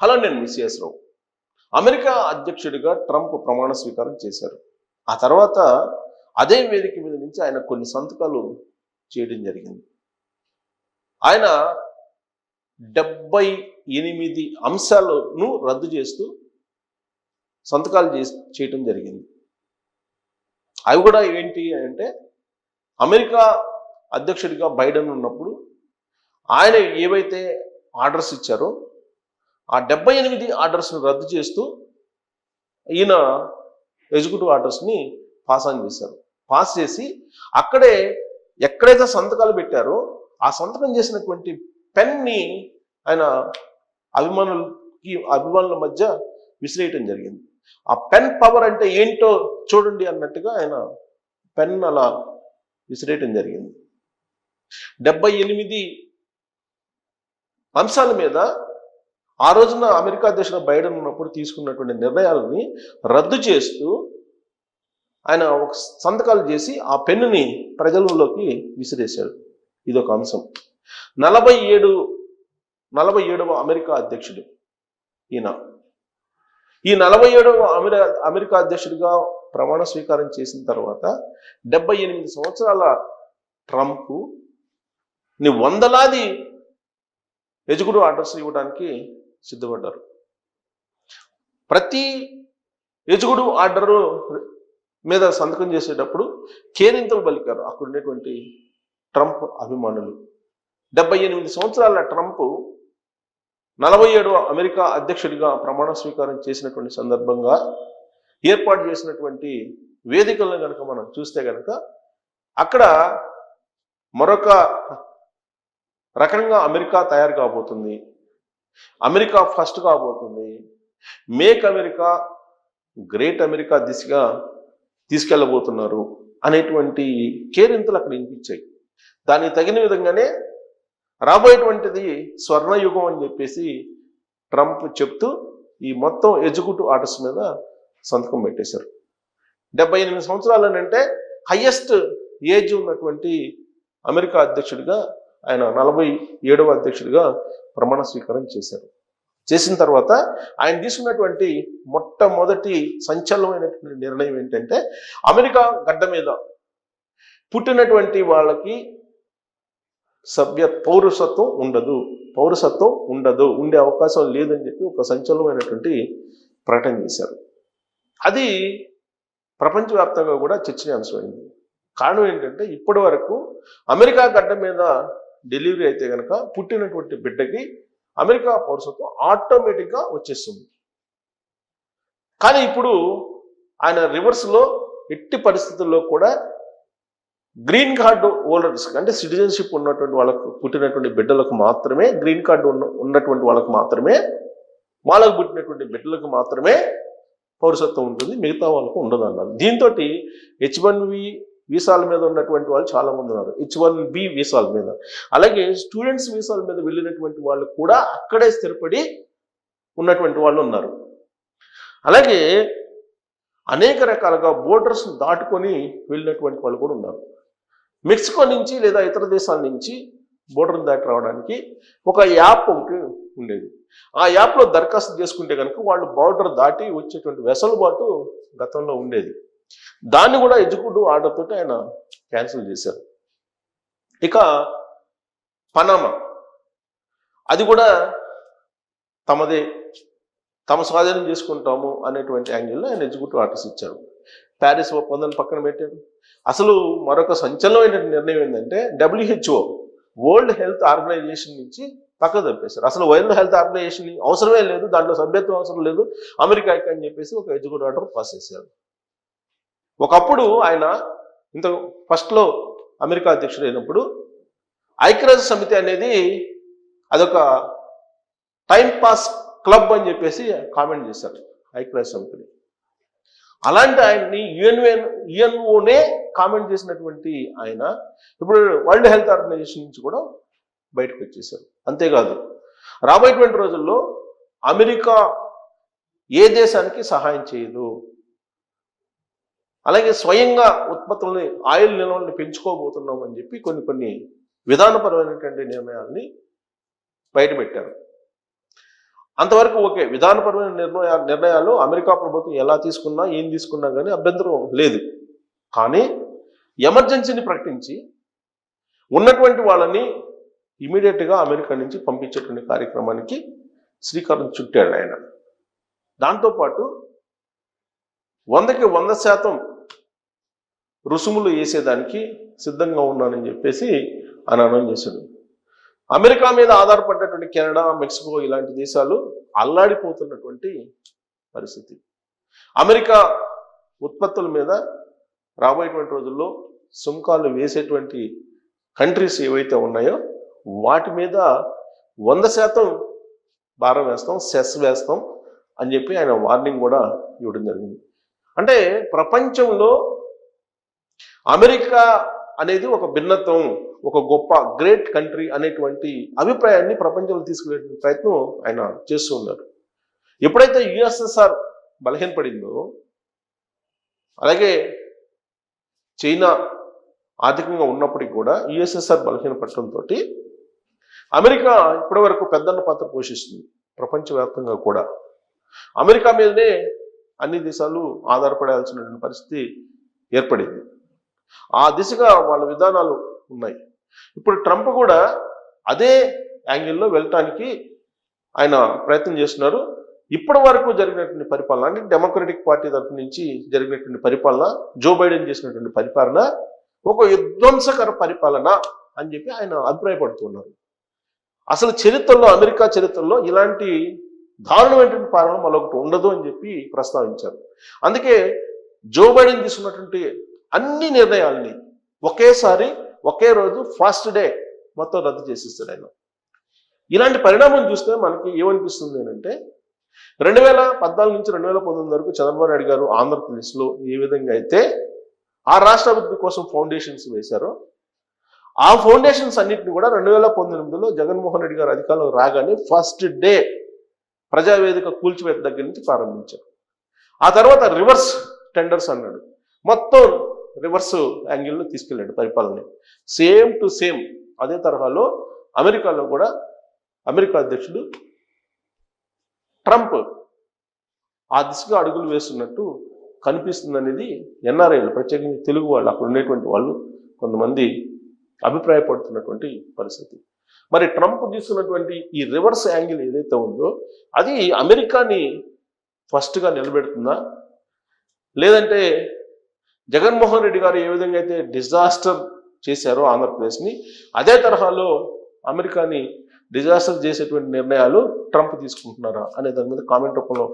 Hello, నేను మిసిఎస్ రావు. America అధ్యక్షుడిగా Trump ప్రమాణ స్వీకారం చేశారు. ఆ తర్వాత అదే వేదిక మీద నుంచి ఆయన కొన్ని సంతకాలు చేయడం జరిగింది. ఆయన 78 అంశాలను రద్దు చేస్తూ సంతకాలు చేయటం జరిగింది. అవి కూడా ఏంటి అంటే, అమెరికా అధ్యక్షుడిగా బైడెన్ ఉన్నప్పుడు ఆయన ఏవైతే ఆర్డర్స్ ఇచ్చారో ఆ 78 ఆర్డర్స్ను రద్దు చేస్తూ ఈయన ఎగ్జిక్యూటివ్ ఆర్డర్స్ని పాస్ చేసి అక్కడే ఎక్కడైతే సంతకాలు పెట్టారో ఆ సంతకం చేసినటువంటి పెన్ని ఆయన అభిమానుల మధ్య విసిరేయటం జరిగింది. ఆ పెన్ పవర్ అంటే ఏంటో చూడండి అన్నట్టుగా ఆయన పెన్ అలా విసిరేయటం జరిగింది. 78 అంశాల మీద ఆ రోజున అమెరికా అధ్యక్షుడు బైడెన్ ఉన్నప్పుడు తీసుకున్నటువంటి నిర్ణయాలని రద్దు చేస్తూ ఆయన ఒక సంతకాలు చేసి ఆ పెన్నుని ప్రజలలోకి విసిరేశాడు. ఇదొక అంశం. 47వ అమెరికా అధ్యక్షుడు ఈయన. ఈ 47వ అమెరికా అధ్యక్షుడిగా ప్రమాణ స్వీకారం చేసిన తర్వాత 78 సంవత్సరాల ట్రంప్ వందలాది ఎగ్జిక్యూటివ్ ఆర్డర్స్ ఇవ్వడానికి సిద్ధపడ్డారు. ప్రతి ఎగ్జిక్యూటివ్ ఆర్డరు మీద సంతకం చేసేటప్పుడు కేరింతలు పలికారు అక్కడ ఉండేటువంటి ట్రంప్ అభిమానులు. 78 సంవత్సరాల ట్రంప్ 47వ అమెరికా అధ్యక్షుడిగా ప్రమాణ స్వీకారం చేసినటువంటి సందర్భంగా ఏర్పాటు చేసినటువంటి వేదికలను కనుక మనం చూస్తే కనుక అక్కడ మరొక రకంగా అమెరికా తయారు కాబోతుంది, అమెరికా ఫస్ట్ కాబోతుంది, మేక్ అమెరికా గ్రేట్ అమెరికా దిశగా తీసుకెళ్ళబోతున్నారు అనేటువంటి కేరింతలు అక్కడ వినిపించాయి. దానికి తగిన విధంగానే రాబోయేటువంటిది స్వర్ణయుగం అని చెప్పేసి ట్రంప్ చెప్తూ ఈ మొత్తం ఎగ్జిక్యూటివ్ ఆర్డర్స్ మీద సంతకం పెట్టేశారు. 78 సంవత్సరాలనంటే హయ్యెస్ట్ ఏజ్ ఉన్నటువంటి అమెరికా అధ్యక్షుడిగా ఆయన 47వ అధ్యక్షుడిగా ప్రమాణ స్వీకారం చేశారు. చేసిన తర్వాత ఆయన తీసుకున్నటువంటి మొట్టమొదటి సంచలనమైనటువంటి నిర్ణయం ఏంటంటే, అమెరికా గడ్డ మీద పుట్టినటువంటి వాళ్ళకి పౌరసత్వం ఉండదు, ఉండే అవకాశం లేదని చెప్పి ఒక సంచలనమైనటువంటి ప్రకటన చేశారు. అది ప్రపంచవ్యాప్తంగా కూడా చర్చనీయాంశమైంది. కారణం ఏంటంటే, ఇప్పటి వరకు అమెరికా గడ్డ మీద డెలివరీ అయితే కనుక పుట్టినటువంటి బిడ్డకి అమెరికా పౌరసత్వం ఆటోమేటిక్గా వచ్చేస్తుంది. కానీ ఇప్పుడు ఆయన రివర్స్లో ఎట్టి పరిస్థితుల్లో కూడా గ్రీన్ కార్డు హోల్డర్స్ అంటే సిటిజన్షిప్ ఉన్నటువంటి వాళ్ళకు పుట్టినటువంటి బిడ్డలకు మాత్రమే, గ్రీన్ కార్డు ఉన్నటువంటి వాళ్ళకు మాత్రమే, వాళ్ళకు పుట్టినటువంటి బిడ్డలకు మాత్రమే పౌరసత్వం ఉంటుంది, మిగతా వాళ్ళకు ఉండదు అన్నారు. దీంతో H1B వీసాల మీద ఉన్నటువంటి వాళ్ళు చాలా మంది ఉన్నారు, H1B వీసాల మీద. అలాగే స్టూడెంట్స్ వీసాల మీద వెళ్ళినటువంటి వాళ్ళు కూడా అక్కడే స్థిరపడి ఉన్నటువంటి వాళ్ళు ఉన్నారు. అలాగే అనేక రకాలుగా బోర్డర్స్ దాటుకొని వెళ్ళినటువంటి వాళ్ళు కూడా ఉన్నారు. మెక్సికో నుంచి లేదా ఇతర దేశాల నుంచి బోర్డర్ దాటి రావడానికి ఒక యాప్ ఒకటి ఉండేది. ఆ యాప్లో దరఖాస్తు చేసుకుంటే కనుక వాళ్ళు బోర్డర్ దాటి వచ్చేటువంటి వెసులుబాటు గతంలో ఉండేది. దాన్ని కూడా ఎగ్జిక్యూటివ్ ఆర్డర్ తోటి ఆయన క్యాన్సిల్ చేశారు. ఇక పనామా, అది కూడా తమ స్వాధీనం చేసుకుంటాము అనేటువంటి యాంగిల్లో ఆయన ఎగ్జిక్యూటివ్ ఆర్డర్స్ ఇచ్చారు. ప్యారిస్ ఒప్పందాన్ని పక్కన పెట్టారు. అసలు మరొక సంచలనమైన నిర్ణయం ఏంటంటే, WHO వరల్డ్ హెల్త్ ఆర్గనైజేషన్ నుంచి పక్కకు తప్పేశారు. అసలు వరల్డ్ హెల్త్ ఆర్గనైజేషన్ అవసరమే లేదు, దాంట్లో సభ్యత్వం అవసరం లేదు అమెరికాకి అని చెప్పేసి ఒక ఎగ్జిక్యూటివ్ ఆర్డర్ పాస్ చేశారు. ఒకప్పుడు ఆయన ఫస్ట్లో అమెరికా అధ్యక్షుడు అయినప్పుడు ఐక్యరాజ్య సమితి అనేది అదొక టైం పాస్ క్లబ్ అని చెప్పేసి కామెంట్ చేశారు ఐక్యరాజ్య సమితిని. అలాంటి ఆయన్ని యుఎన్ఓనే కామెంట్ చేసినటువంటి ఆయన ఇప్పుడు వరల్డ్ హెల్త్ ఆర్గనైజేషన్ నుంచి కూడా బయటకు వచ్చేసారు. అంతేకాదు, రాబోయేటువంటి రోజుల్లో అమెరికా ఏ దేశానికి సహాయం చేయదు, అలాగే స్వయంగా ఉత్పత్తులని ఆయిల్ నిల్వల్ని పెంచుకోబోతున్నాం అని చెప్పి కొన్ని విధానపరమైనటువంటి నిర్ణయాల్ని బయటపెట్టారు. అంతవరకు ఓకే. విధానపరమైన నిర్ణయాలు అమెరికా ప్రభుత్వం ఎలా తీసుకున్నా, ఏం తీసుకున్నా కానీ అభ్యంతరం లేదు. కానీ ఎమర్జెన్సీని ప్రకటించి ఉన్నటువంటి వాళ్ళని ఇమీడియట్గా అమెరికా నుంచి పంపించేటువంటి కార్యక్రమానికి శ్రీకారం చుట్టాడు ఆయన. దాంతోపాటు 100కి 100% రుసుములు వేసేదానికి సిద్ధంగా ఉన్నానని చెప్పేసి ఆయన అనౌన్స్ చేశాడు. అమెరికా మీద ఆధారపడ్డటువంటి కెనడా, మెక్సికో ఇలాంటి దేశాలు అల్లాడిపోతున్నటువంటి పరిస్థితి. అమెరికా ఉత్పత్తుల మీద రాబోయేటువంటి రోజుల్లో సుంకాలు వేసేటువంటి కంట్రీస్ ఏవైతే ఉన్నాయో వాటి మీద 100% భారం వేస్తాం, సెస్ వేస్తాం అని చెప్పి ఆయన వార్నింగ్ కూడా ఇవ్వడం జరిగింది. అంటే ప్రపంచంలో అమెరికా అనేది ఒక భిన్నత్వం, ఒక గొప్ప గ్రేట్ కంట్రీ అనేటువంటి అభిప్రాయాన్ని ప్రపంచంలో తీసుకునే ప్రయత్నం ఆయన చేస్తూ ఉన్నారు. ఎప్పుడైతే యుఎస్ఎస్ఆర్ బలహీనపడిందో, అలాగే చైనా ఆర్థికంగా ఉన్నప్పటికీ కూడా యుఎస్ఎస్ఆర్ బలహీనపడటంతో అమెరికా ఇప్పటి వరకు పెద్దన్న పాత్ర పోషిస్తుంది. ప్రపంచవ్యాప్తంగా కూడా అమెరికా మీదనే అన్ని దేశాలు ఆధారపడాల్సిన పరిస్థితి ఏర్పడింది. ఆ దిశగా వాళ్ళ విధానాలు ఉన్నాయి. ఇప్పుడు ట్రంప్ కూడా అదే యాంగిల్లో వెళ్ళటానికి ఆయన ప్రయత్నం చేస్తున్నారు. ఇప్పటి వరకు జరిగినటువంటి పరిపాలన, అంటే డెమోక్రటిక్ పార్టీ తరఫు నుంచి జరిగినటువంటి పరిపాలన, జో బైడెన్ చేసినటువంటి పరిపాలన ఒక విధ్వంసకర పరిపాలన అని చెప్పి ఆయన అభిప్రాయపడుతున్నారు. అసలు చరిత్రలో, అమెరికా చరిత్రలో ఇలాంటి దారుణమైనటువంటి పాలన మరొకటి ఉండదు అని చెప్పి ప్రస్తావించారు. అందుకే జో బైడెన్ తీసుకున్నటువంటి అన్ని నిర్ణయాల్ని ఒకేసారి ఒకే రోజు ఫస్ట్ డే మొత్తం రద్దు చేసిస్తాడు ఆయన. ఇలాంటి పరిణామం చూస్తే మనకి ఏమనిపిస్తుంది అంటే 2014 నుంచి 2019 వరకు చంద్రబాబు నాయుడు గారు ఆంధ్రప్రదేశ్లో ఏ విధంగా అయితే ఆ రాష్ట్ర అభివృద్ధి కోసం ఫౌండేషన్స్ వేశారో, ఆ ఫౌండేషన్స్ అన్నింటినీ కూడా 2019లో జగన్మోహన్ రెడ్డి గారు అధికారంలో రాగానే ఫస్ట్ డే ప్రజావేదిక కూల్చివేత దగ్గర నుంచి ప్రారంభించారు. ఆ తర్వాత రివర్స్ టెండర్స్ అన్నాడు, మొత్తం రివర్స్ యాంగిల్లో తీసుకెళ్ళాడు పరిపాలన. సేమ్ టు సేమ్ అదే తరహాలో అమెరికాలో కూడా అమెరికా అధ్యక్షుడు ట్రంప్ ఆ దిశగా అడుగులు వేస్తున్నట్టు కనిపిస్తుంది అనేది ఎన్ఆర్ఐలు, ప్రత్యేకంగా తెలుగు వాళ్ళు, అక్కడ ఉండేటువంటి వాళ్ళు కొంతమంది అభిప్రాయపడుతున్నటువంటి పరిస్థితి. మరి ట్రంప్ తీసుకున్నటువంటి ఈ రివర్స్ యాంగిల్ ఏదైతే ఉందో అది అమెరికాని ఫస్ట్గా నిలబెడుతుందా, లేదంటే జగన్మోహన్ రెడ్డి గారు ఏ విధంగా అయితే డిజాస్టర్ చేశారో ఆంధ్రప్రదేశ్ని, అదే తరహాలో అమెరికాని డిజాస్టర్ చేసేటువంటి నిర్ణయాలు ట్రంప్ తీసుకుంటున్నారా అనే దాని మీద కామెంట్ రూపంలో